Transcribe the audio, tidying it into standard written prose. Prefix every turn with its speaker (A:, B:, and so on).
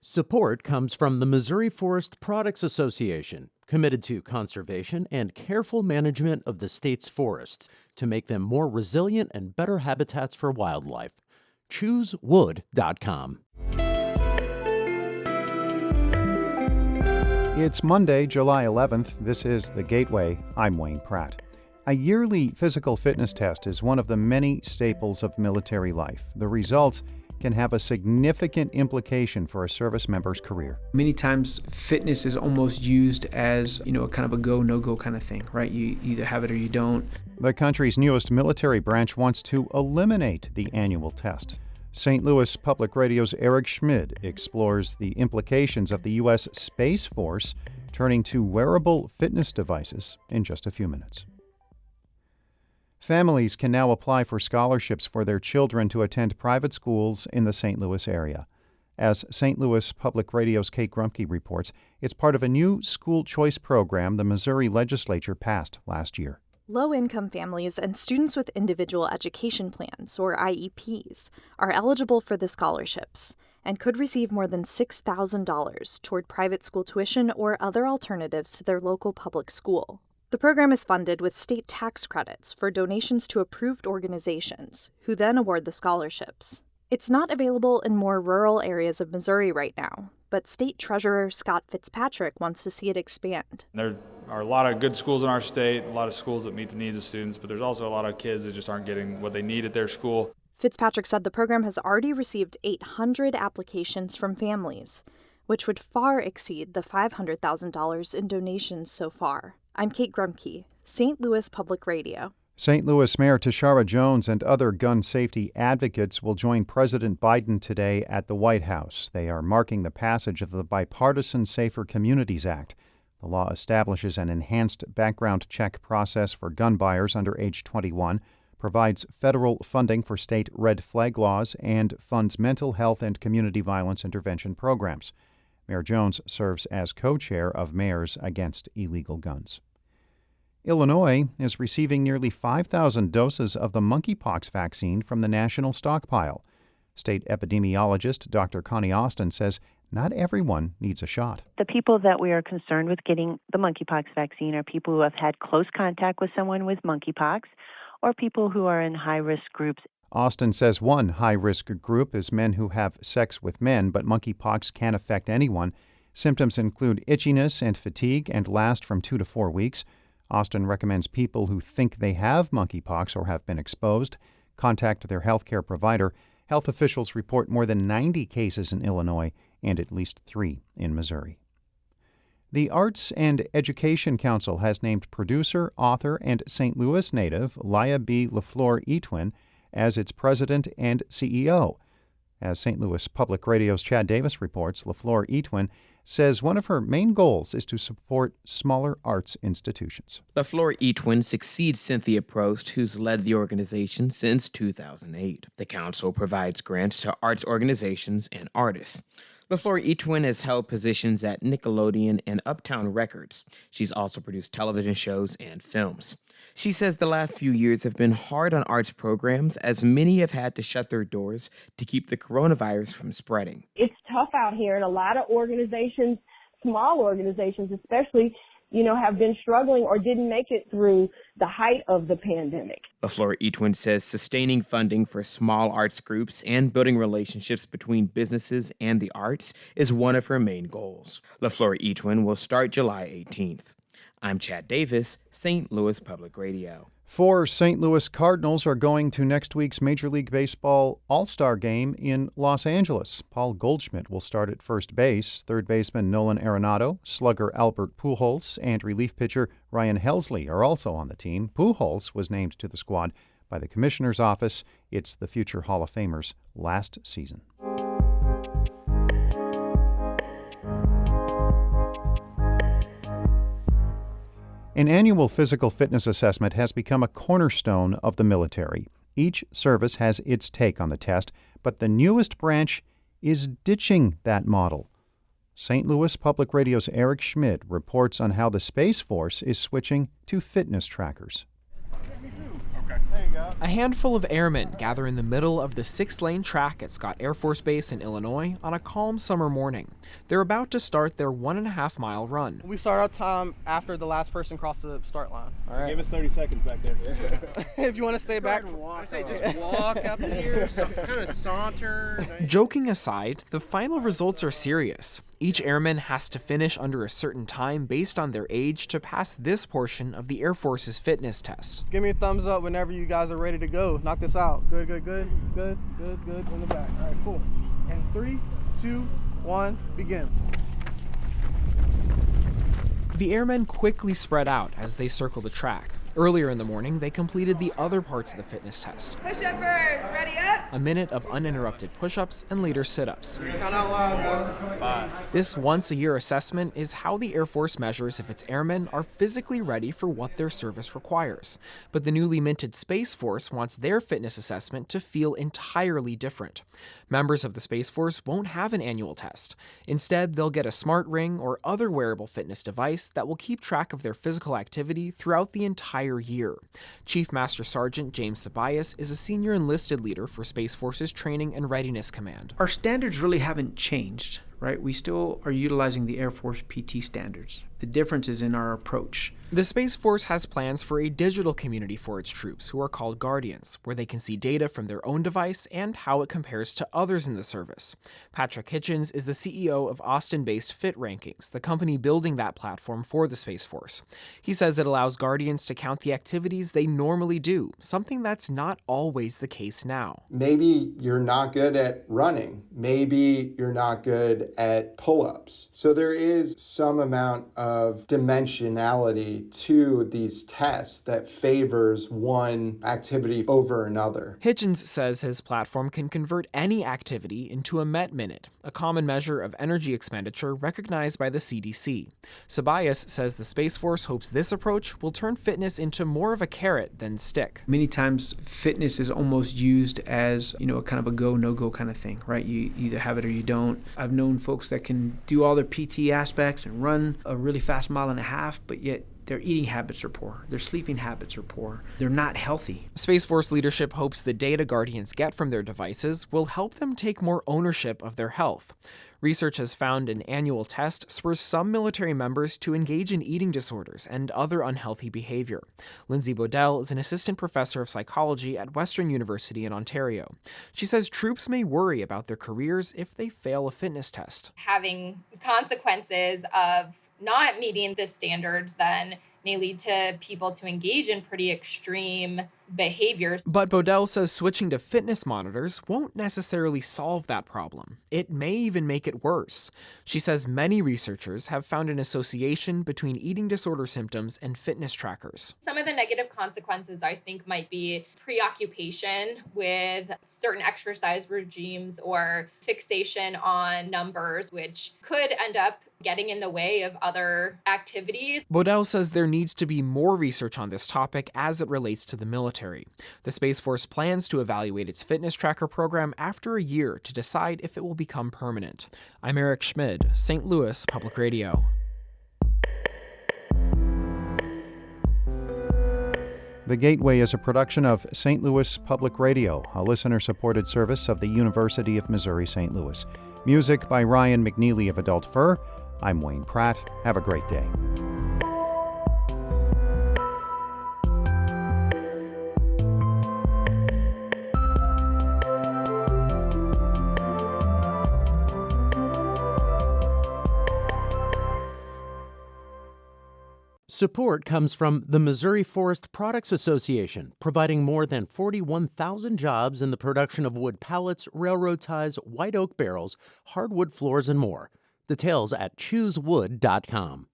A: Support comes from the Missouri Forest Products Association, committed to conservation and careful management of the state's forests to make them more resilient and better habitats for wildlife. ChooseWood.com.
B: It's Monday, July 11th. This is The Gateway. I'm Wayne Pratt. A yearly physical fitness test is one of the many staples of military life. The results can have a significant implication for a service member's career.
C: Many times fitness is almost used as, a kind of a go, no-go kind of thing, right? You either have it or you don't.
B: The country's newest military branch wants to eliminate the annual test. St. Louis Public Radio's Eric Schmid explores the implications of the U.S. Space Force turning to wearable fitness devices in just a few minutes. Families can now apply for scholarships for their children to attend private schools in the St. Louis area. As St. Louis Public Radio's Kate Grumke reports, it's part of a new school choice program the Missouri legislature passed last year.
D: Low-income families and students with individual education plans, or IEPs, are eligible for the scholarships and could receive more than $6,000 toward private school tuition or other alternatives to their local public school. The program is funded with state tax credits for donations to approved organizations, who then award the scholarships. It's not available in more rural areas of Missouri right now, but State Treasurer Scott Fitzpatrick wants to see it expand.
E: There are a lot of good schools in our state, a lot of schools that meet the needs of students, but there's also a lot of kids that just aren't getting what they need at their school.
D: Fitzpatrick said the program has already received 800 applications from families, which would far exceed the $500,000 in donations so far. I'm Kate Grumke, St. Louis Public Radio.
B: St. Louis Mayor Tashara Jones and other gun safety advocates will join President Biden today at the White House. They are marking the passage of the bipartisan Safer Communities Act. The law establishes an enhanced background check process for gun buyers under age 21, provides federal funding for state red flag laws, and funds mental health and community violence intervention programs. Mayor Jones serves as co-chair of Mayors Against Illegal Guns. Illinois is receiving nearly 5,000 doses of the monkeypox vaccine from the national stockpile. State epidemiologist Dr. Connie Austin says not everyone needs a shot.
F: The people that we are concerned with getting the monkeypox vaccine are people who have had close contact with someone with monkeypox or people who are in high-risk groups.
B: Austin says one high-risk group is men who have sex with men, but monkeypox can affect anyone. Symptoms include itchiness and fatigue and last from 2 to 4 weeks. Austin recommends people who think they have monkeypox or have been exposed contact their healthcare provider. Health officials report more than 90 cases in Illinois and at least 3 in Missouri. The Arts and Education Council has named producer, author, and St. Louis native Laya B. LaFleur-Etwin as its president and CEO. As St. Louis Public Radio's Chad Davis reports, LaFleur-Etwin says one of her main goals is to support smaller arts institutions.
G: LaFleur-Etwin succeeds Cynthia Prost, who's led the organization since 2008. The council provides grants to arts organizations and artists. LaFleur-Etwin has held positions at Nickelodeon and Uptown Records. She's also produced television shows and films. She says the last few years have been hard on arts programs, as many have had to shut their doors to keep the coronavirus from spreading.
H: It's tough out here, and a lot of organizations, small organizations especially, have been struggling or didn't make it through the height of the pandemic.
G: LaFleur-Etwin says sustaining funding for small arts groups and building relationships between businesses and the arts is one of her main goals. LaFleur-Etwin will start July 18th. I'm Chad Davis, St. Louis Public Radio.
B: 4 St. Louis Cardinals are going to next week's Major League Baseball All-Star Game in Los Angeles. Paul Goldschmidt will start at first base. Third baseman Nolan Arenado, slugger Albert Pujols, and relief pitcher Ryan Helsley are also on the team. Pujols was named to the squad by the commissioner's office. It's the future Hall of Famer's last season. An annual physical fitness assessment has become a cornerstone of the military. Each service has its take on the test, but the newest branch is ditching that model. St. Louis Public Radio's Eric Schmid reports on how the Space Force is switching to fitness trackers.
I: Okay, there you go. A handful of airmen gather in the middle of the 6-lane track at Scott Air Force Base in Illinois on a calm summer morning. They're about to start their 1.5-mile run.
J: We start our time after the last person crossed the start line. All right.
K: Give us 30 seconds back there.
J: If you want to stay back.
L: I say just walk up here, kind of saunter.
I: Joking aside, the final results are serious. Each airman has to finish under a certain time based on their age to pass this portion of the Air Force's fitness test.
J: Give me a thumbs up whenever you guys are ready to go. Knock this out. Good, good, good, good, good, good. In the back. All right, cool. And 3, 2, 1, begin.
I: The airmen quickly spread out as they circle the track. Earlier in the morning, they completed the other parts of the fitness test.
M: Push-uppers, ready up?
I: A minute of uninterrupted push-ups and later sit-ups.
J: Count out loud, guys.
K: 5.
I: This once-a-year assessment is how the Air Force measures if its airmen are physically ready for what their service requires. But the newly minted Space Force wants their fitness assessment to feel entirely different. Members of the Space Force won't have an annual test. Instead, they'll get a smart ring or other wearable fitness device that will keep track of their physical activity throughout the entire year. Chief Master Sergeant James Sabias is a senior enlisted leader for Space Force's Training and Readiness Command.
C: Our standards really haven't changed, right? We still are utilizing the Air Force PT standards. The difference is in our approach.
I: The Space Force has plans for a digital community for its troops, who are called Guardians, where they can see data from their own device and how it compares to others in the service. Patrick Hitchens is the CEO of Austin-based Fit Rankings, the company building that platform for the Space Force. He says it allows Guardians to count the activities they normally do, something that's not always the case now.
N: Maybe you're not good at running. Maybe you're not good at pull-ups. So there is some amount of dimensionality to these tests that favors one activity over another.
I: Hitchens says his platform can convert any activity into a MET minute, a common measure of energy expenditure recognized by the CDC. Sabias says the Space Force hopes this approach will turn fitness into more of a carrot than stick.
C: Many times fitness is almost used as, a kind of a go, no-go kind of thing, right? You either have it or you don't. I've known folks that can do all their PT aspects and run a really fast 1.5 miles, but yet their eating habits are poor. Their sleeping habits are poor. They're not healthy.
I: Space Force leadership hopes the data Guardians get from their devices will help them take more ownership of their health. Research has found an annual test spurs some military members to engage in eating disorders and other unhealthy behavior. Lindsay Bodell is an assistant professor of psychology at Western University in Ontario. She says troops may worry about their careers if they fail a fitness test.
O: Having consequences of not meeting the standards then may lead to people to engage in pretty extreme behaviors.
I: But Bodell says switching to fitness monitors won't necessarily solve that problem. It may even make it worse. She says many researchers have found an association between eating disorder symptoms and fitness trackers.
O: Some of the negative consequences, I think, might be preoccupation with certain exercise regimes or fixation on numbers, which could end up getting in the way of other activities.
I: Bodell says there needs to be more research on this topic as it relates to the military. The Space Force plans to evaluate its fitness tracker program after a year to decide if it will become permanent. I'm Eric Schmid, St. Louis Public Radio.
B: The Gateway is a production of St. Louis Public Radio, a listener-supported service of the University of Missouri-St. Louis. Music by Ryan McNeely of Adult Fur. I'm Wayne Pratt. Have a great day.
A: Support comes from the Missouri Forest Products Association, providing more than 41,000 jobs in the production of wood pallets, railroad ties, white oak barrels, hardwood floors, and more. Details at choosewood.com.